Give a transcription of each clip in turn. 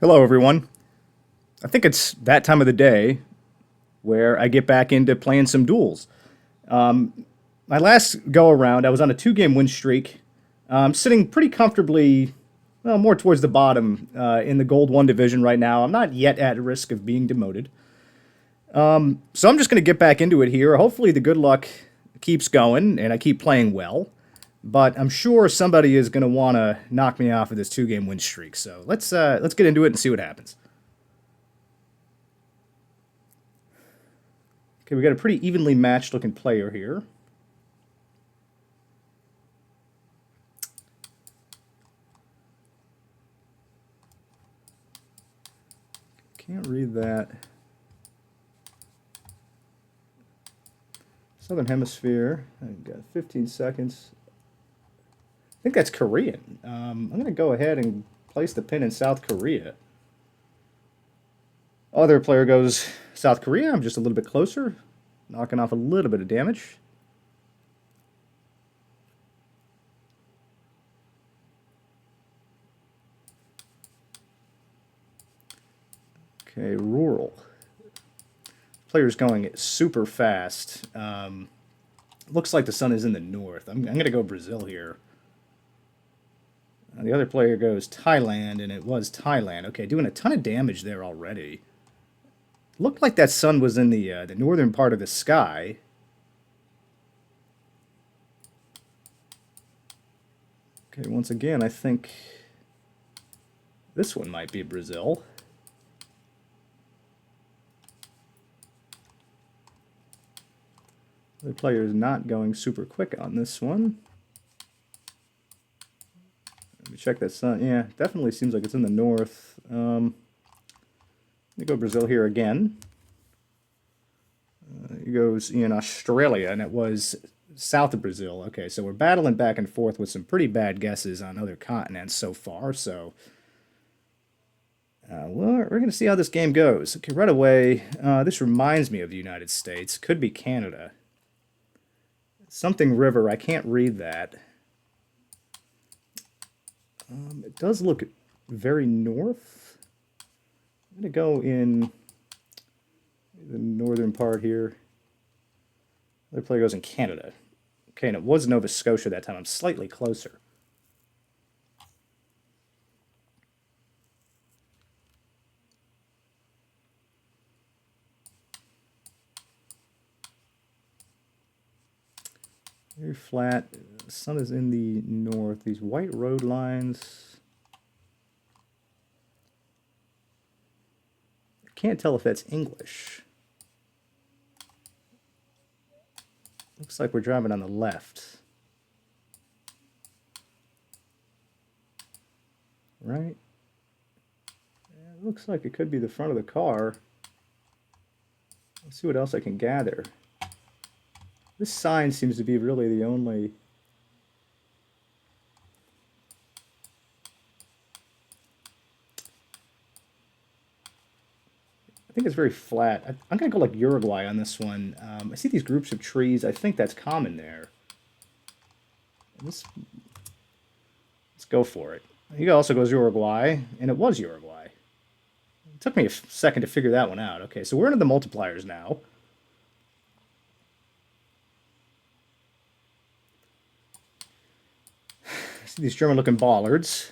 Hello, everyone. I think it's that time of the day where I get back into playing some duels. My last go around, I was on a two-game win streak, sitting pretty comfortably, well, more towards the bottom in the Gold One division right now. I'm not yet at risk of being demoted, so I'm just going to get back into it here. Hopefully, the good luck keeps going and I keep playing well. But I'm sure somebody is going to want to knock me off of this two-game win streak. So let's get into it and see what happens. Okay, we got a pretty evenly matched looking player here. Can't read that. Southern Hemisphere. I've got 15 seconds. I think that's Korean. I'm going to go ahead and place the pin in South Korea. Other player goes South Korea. I'm just a little bit closer, knocking off a little bit of damage. Okay, rural. Player's going super fast. Looks like the sun is in the north. I'm going to go Brazil here. The other player goes Thailand, and it was Thailand. Okay, doing a ton of damage there already. Looked like that sun was in the northern part of the sky. Okay, once again, I think this one might be Brazil. The player is not going super quick on this one. Let me check that sun. Yeah, definitely seems like it's in the north. Let me go Brazil here again. He goes in Australia, and it was south of Brazil. Okay, so we're battling back and forth with some pretty bad guesses on other continents so far. So, well, we're going to see how this game goes. Okay, right away, this reminds me of the United States. Could be Canada. Something river. I can't read that. It does look very north. I'm going to go in the northern part here. Other player goes in Canada. Okay, and it was Nova Scotia that time. I'm slightly closer. Very flat. The sun is in the north. These white road lines. I can't tell if that's English. Looks like we're driving on the left. Right? Yeah, it looks like it could be the front of the car. Let's see what else I can gather. This sign seems to be really the only... I think it's very flat. I'm going to go like Uruguay on this one. I see these groups of trees. I think that's common there. Let's go for it. He also goes Uruguay, and it was Uruguay. It took me a second to figure that one out. Okay, so we're into the multipliers now. I see these German-looking bollards.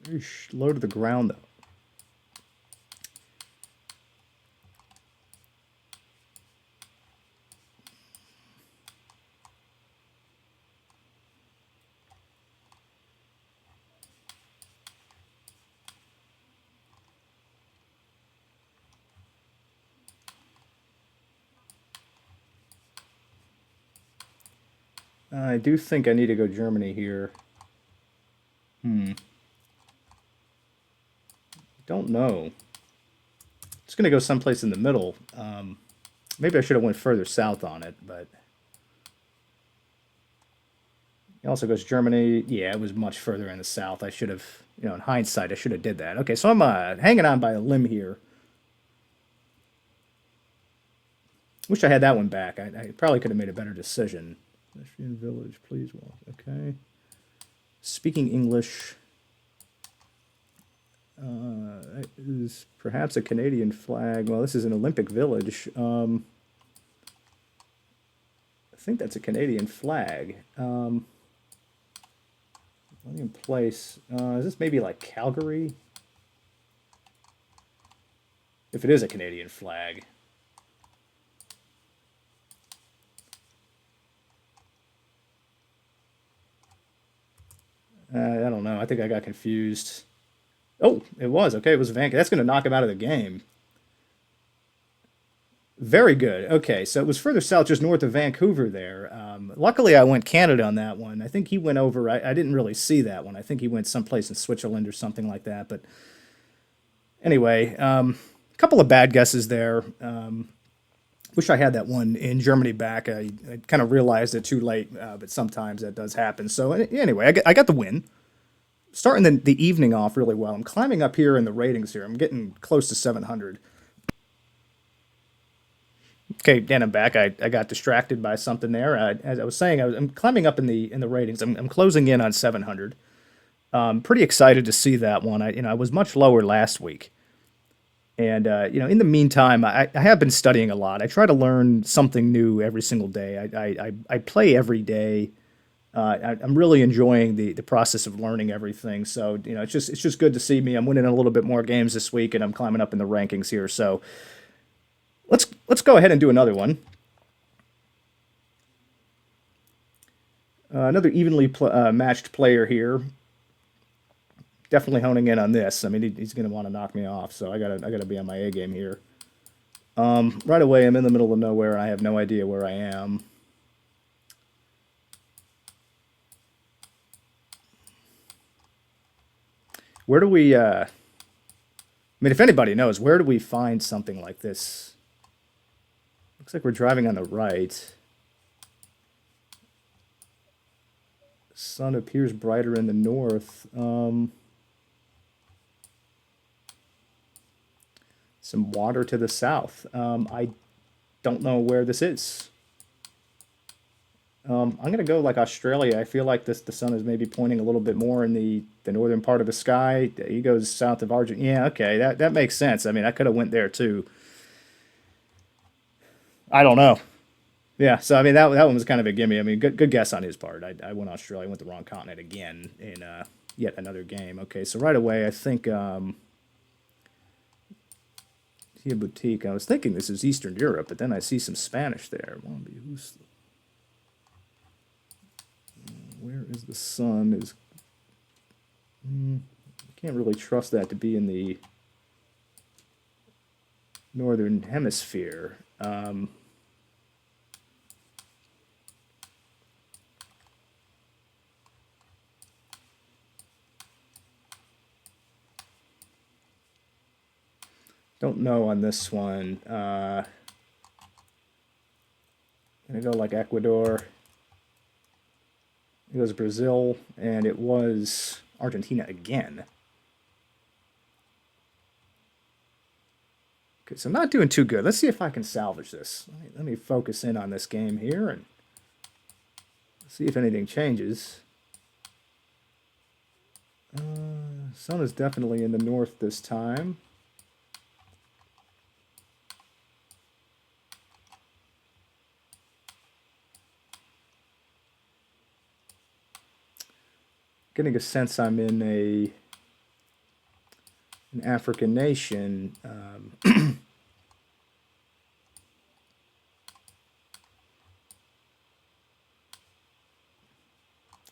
Very low to the ground, though. I do think I need to go Germany here. Don't know. It's going to go someplace in the middle. Maybe I should have went further south on it, but... It also goes Germany. Yeah, it was much further in the south. I should have, in hindsight, I should have did that. Okay, so I'm hanging on by a limb here. Wish I had that one back. I probably could have made a better decision. Pedestrian village, please walk. Okay. Speaking English. That is perhaps a Canadian flag. Well, this is an Olympic Village. I think that's a Canadian flag. William Place. Is this maybe like Calgary? If it is a Canadian flag. I don't know. I think I got confused. Oh, it was. Okay, it was Vancouver. That's going to knock him out of the game. Very good. Okay, so it was further south, just north of Vancouver there. Luckily, I went Canada on that one. I think he went over, I didn't really see that one. I think he went someplace in Switzerland or something like that. But anyway, a couple of bad guesses there. Wish I had that one in Germany back. I kind of realized it too late, but sometimes that does happen. So anyway, I got the win. Starting the evening off really well. I'm climbing up here in the ratings here. I'm getting close to 700. Okay, and I'm back. I got distracted by something there. As I was saying, I'm climbing up in the ratings. I'm closing in on 700. Pretty excited to see that one. I was much lower last week, and in the meantime, I have been studying a lot. I try to learn something new every single day. I play every day. I'm really enjoying the process of learning everything. So it's just good to see me. I'm winning a little bit more games this week, and I'm climbing up in the rankings here. So let's go ahead and do another one. Another evenly matched player here. Definitely honing in on this. I mean, he's going to want to knock me off, so I gotta be on my A game here. Right away, I'm in the middle of nowhere, and I have no idea where I am. Where do we? I mean, if anybody knows, where do we find something like this? Looks like we're driving on the right. Sun appears brighter in the north. Some water to the south. I don't know where this is. I'm gonna go like Australia. I feel like the sun is maybe pointing a little bit more in the northern part of the sky. He goes south of Argentina. Yeah, okay, that makes sense. I mean, I could have went there too. I don't know. Yeah, so I mean that one was kind of a gimme. I mean, good guess on his part. I went Australia, went the wrong continent again in yet another game. Okay, so right away I think see a boutique. I was thinking this is Eastern Europe, but then I see some Spanish there. Where is the sun? Can't really trust that to be in the northern hemisphere. Don't know on this one. Gonna go like Ecuador. It was Brazil, and it was Argentina again. Okay, so I'm not doing too good. Let's see if I can salvage this. Let me focus in on this game here and see if anything changes. Sun is definitely in the north this time. Getting a sense I'm in an African nation.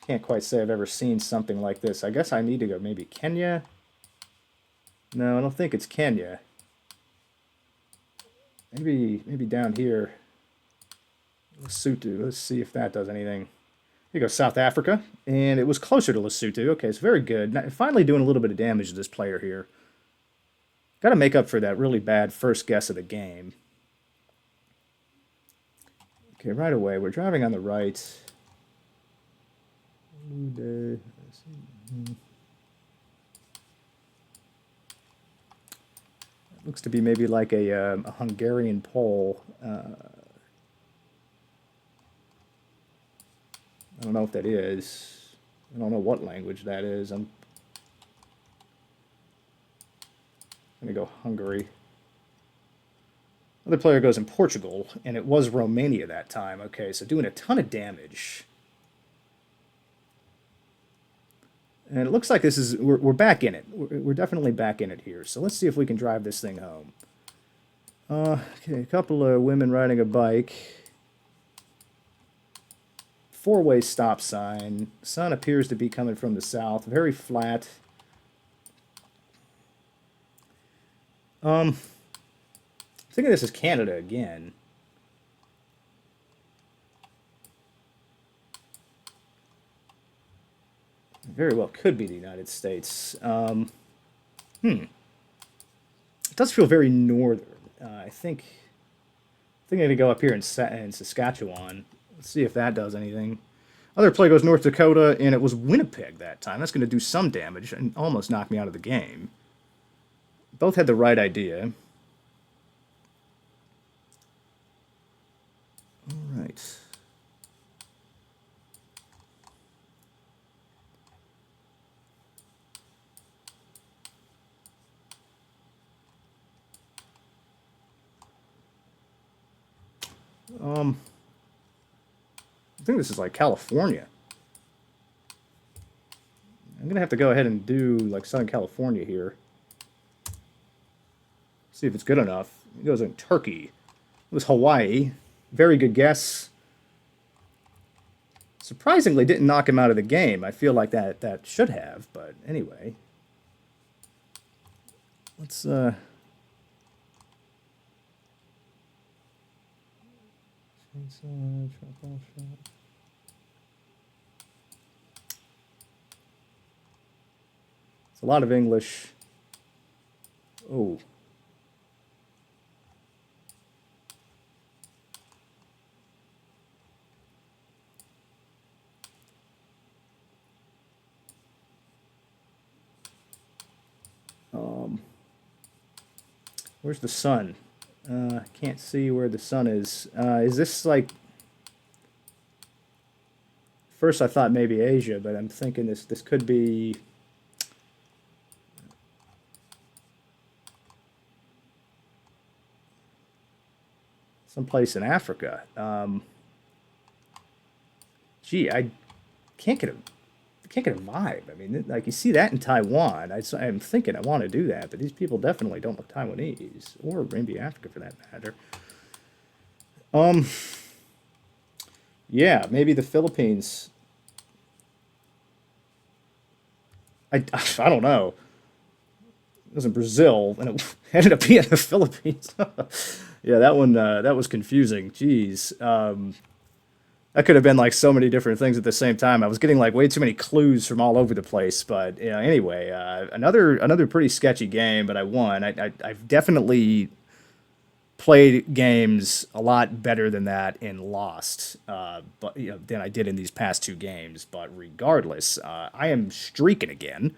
Can't quite say I've ever seen something like this. I guess I need to go maybe Kenya. No, I don't think it's Kenya. Maybe down here. Lesotho. Let's see if that does anything. Here you go, South Africa, and it was closer to Lesotho. Okay, it's very good. Now, finally doing a little bit of damage to this player here. Got to make up for that really bad first guess of the game. Okay, right away, we're driving on the right. Looks to be maybe like a Hungarian Pole. I don't know if that is. I don't know what language that is. I'm going to go Hungary. Other player goes in Portugal, and it was Romania that time. Okay, so doing a ton of damage. And it looks like this is, we're back in it. We're definitely back in it here. So let's see if we can drive this thing home. Okay, a couple of women riding a bike. Four-way stop sign. Sun appears to be coming from the south. Very flat. I'm thinking this is Canada again. Very well could be the United States. It does feel very northern. I think I'm going to go up here in Saskatchewan. Let's see if that does anything. Other play goes North Dakota, and it was Winnipeg that time. That's going to do some damage and almost knock me out of the game. Both had the right idea. All right. I think this is like California. I'm going to have to go ahead and do like Southern California here. See if it's good enough. It goes in Turkey. It was Hawaii. Very good guess. Surprisingly, didn't knock him out of the game. I feel like that should have, but anyway. Let's it's a lot of English. Oh. Where's the sun? Can't see where the sun is. Is this like... First I thought maybe Asia, but I'm thinking this could be... someplace in Africa. Gee, I can't get a vibe. I mean, like you see that in Taiwan. I'm thinking I want to do that, but these people definitely don't look Taiwanese, or maybe Africa for that matter. Yeah, maybe the Philippines. I don't know. It was in Brazil, and it ended up being the Philippines. Yeah, that one that was confusing. Jeez. That could have been like so many different things at the same time. I was getting like way too many clues from all over the place. But anyway, another pretty sketchy game, but I won. I've definitely played games a lot better than that and lost, but than I did in these past two games. But regardless, I am streaking again.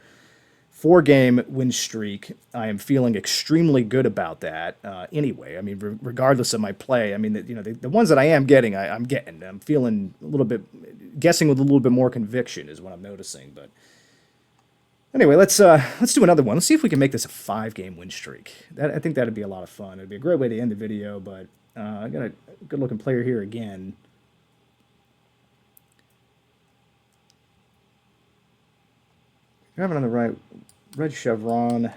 4-game win streak. I am feeling extremely good about that. Anyway, I mean, regardless of my play, I mean, the ones that I am getting, I'm getting. I'm feeling a little bit, guessing with a little bit more conviction is what I'm noticing. But anyway, let's do another one. Let's see if we can make this a 5-game win streak. I think that'd be a lot of fun. It'd be a great way to end the video. But I got a good looking player here again. Driving on the right, red chevron.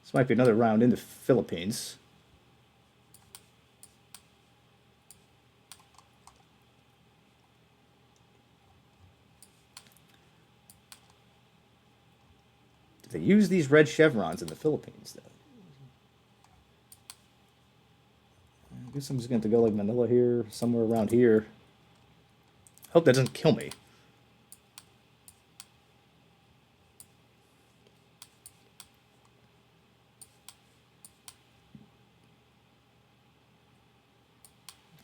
This might be another round in the Philippines. Do they use these red chevrons in the Philippines, though? I guess I'm just going to go like Manila here, somewhere around here. Hope that doesn't kill me.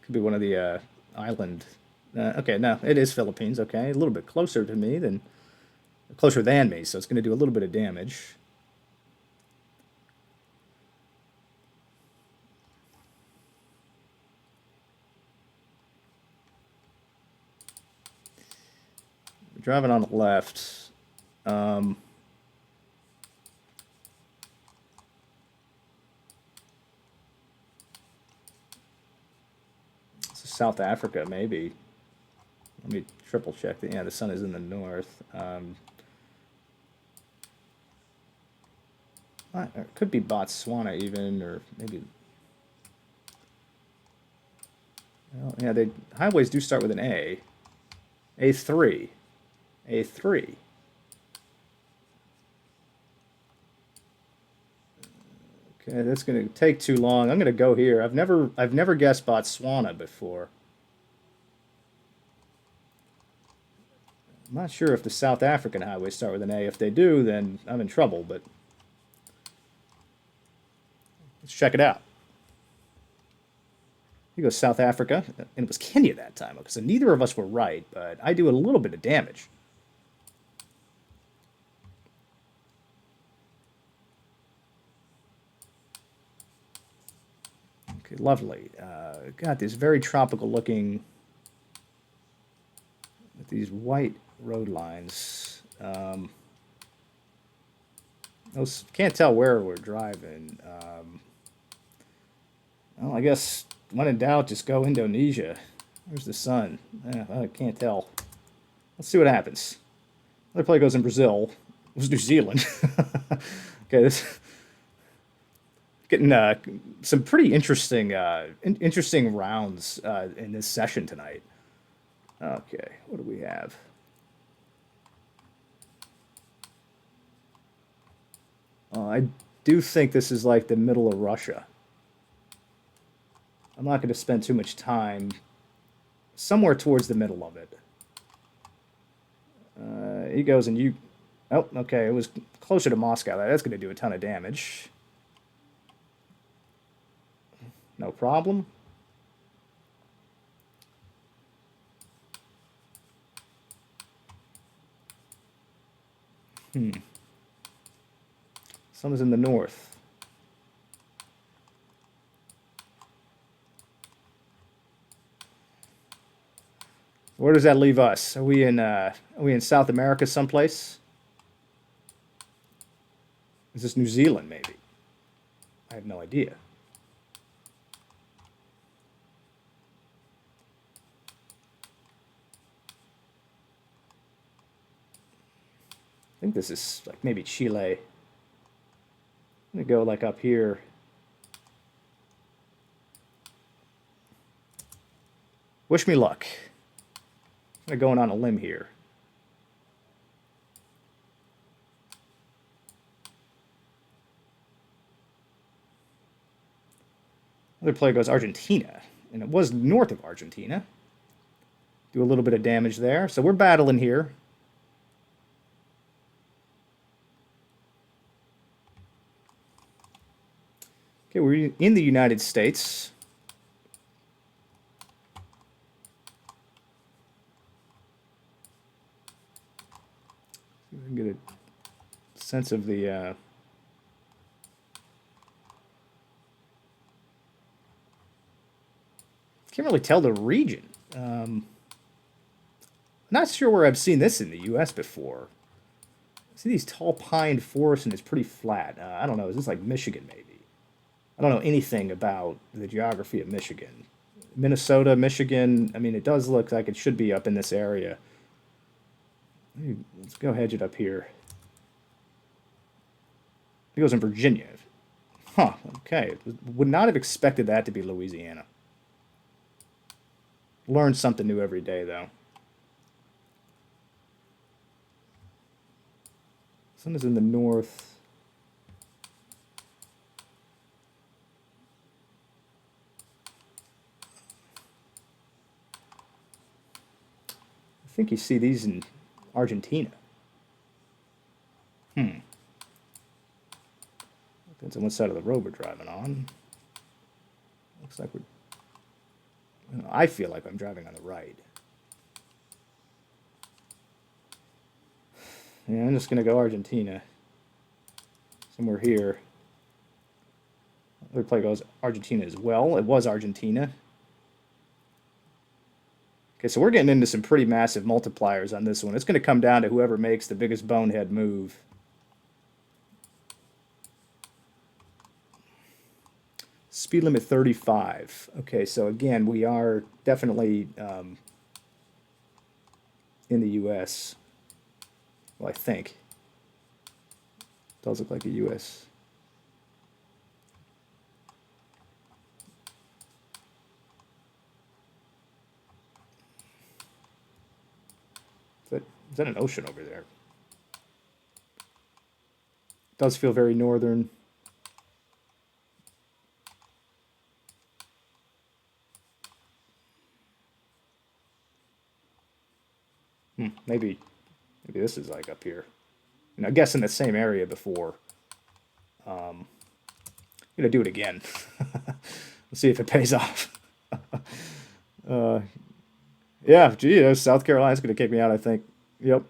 Could be one of the island. Okay, no, it is Philippines. Okay, a little bit closer to me than closer than me, so it's going to do a little bit of damage. driving on the left. Um, this is South Africa, maybe. Let me triple check that. Yeah, the sun is in the north. It could be Botswana even, or maybe. Well, yeah, the highways do start with an A. A3. A3. Okay, that's going to take too long. I'm going to go here. I've never guessed Botswana before. I'm not sure if the South African highways start with an A. If they do, then I'm in trouble, but let's check it out. Here goes South Africa, and it was Kenya that time, because neither of us were right, but I do a little bit of damage. Okay, lovely. Got this very tropical looking, with these white road lines. Can't tell where we're driving. Well, I guess when in doubt, just go Indonesia. Where's the sun? I can't tell. Let's see what happens. Another play goes in Brazil. It was New Zealand. Okay, this getting some pretty interesting interesting rounds in this session tonight. Okay, what do we have? I do think this is like the middle of Russia. I'm not going to spend too much time. Somewhere towards the middle of it. He goes and you... Oh, okay, it was closer to Moscow. That's going to do a ton of damage. No problem. Sun is in the north. Where does that leave us? Are we in South America someplace? Is this New Zealand maybe? I have no idea. I think this is like maybe Chile. I'm gonna go like up here. Wish me luck. I'm going on a limb here. Another player goes Argentina, and it was north of Argentina. Do a little bit of damage there. So we're battling here. Okay, we're in the United States. See if we can get a sense of the... Can't really tell the region. Not sure where I've seen this in the U.S. before. I see these tall pine forests and it's pretty flat. I don't know. Is this like Michigan maybe? I don't know anything about the geography of Michigan. Minnesota, Michigan, I mean, it does look like it should be up in this area. Let's go hedge it up here. It goes in Virginia. Huh, okay. Would not have expected that to be Louisiana. Learn something new every day, though. Sun is in the north. I think you see these in Argentina. Depends on what side of the road we're driving on. Looks like I feel like I'm driving on the right. Yeah, I'm just going to go Argentina. Somewhere here. Other play goes Argentina as well. It was Argentina. Okay, so we're getting into some pretty massive multipliers on this one. It's going to come down to whoever makes the biggest bonehead move. Speed limit 35. Okay, so again, we are definitely in the U.S. Well, I think. It does look like a U.S. Is that an ocean over there? It does feel very northern. Maybe this is like up here. I guess in the same area before. I'm gonna do it again. Let's see if it pays off. Yeah, gee, South Carolina's gonna kick me out, I think. Yep.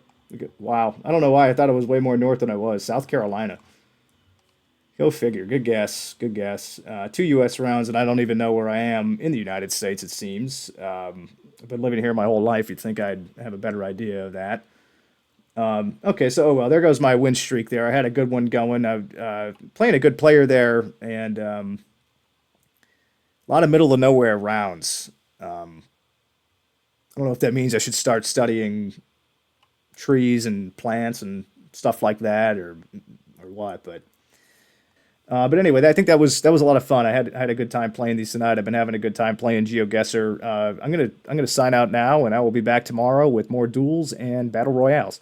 Wow. I don't know why I thought it was way more north than I was. South Carolina. Go figure. Good guess. Good guess. Two U.S. rounds, and I don't even know where I am in the United States, it seems. I've been living here my whole life. You'd think I'd have a better idea of that. Okay, so oh well, there goes my win streak there. I had a good one going. I playing a good player there, and a lot of middle of nowhere rounds. I don't know if that means I should start studying trees and plants and stuff like that, or what. But anyway, I think that was a lot of fun. I had a good time playing these tonight. I've been having a good time playing GeoGuessr. I'm gonna sign out now, and I will be back tomorrow with more duels and battle royales.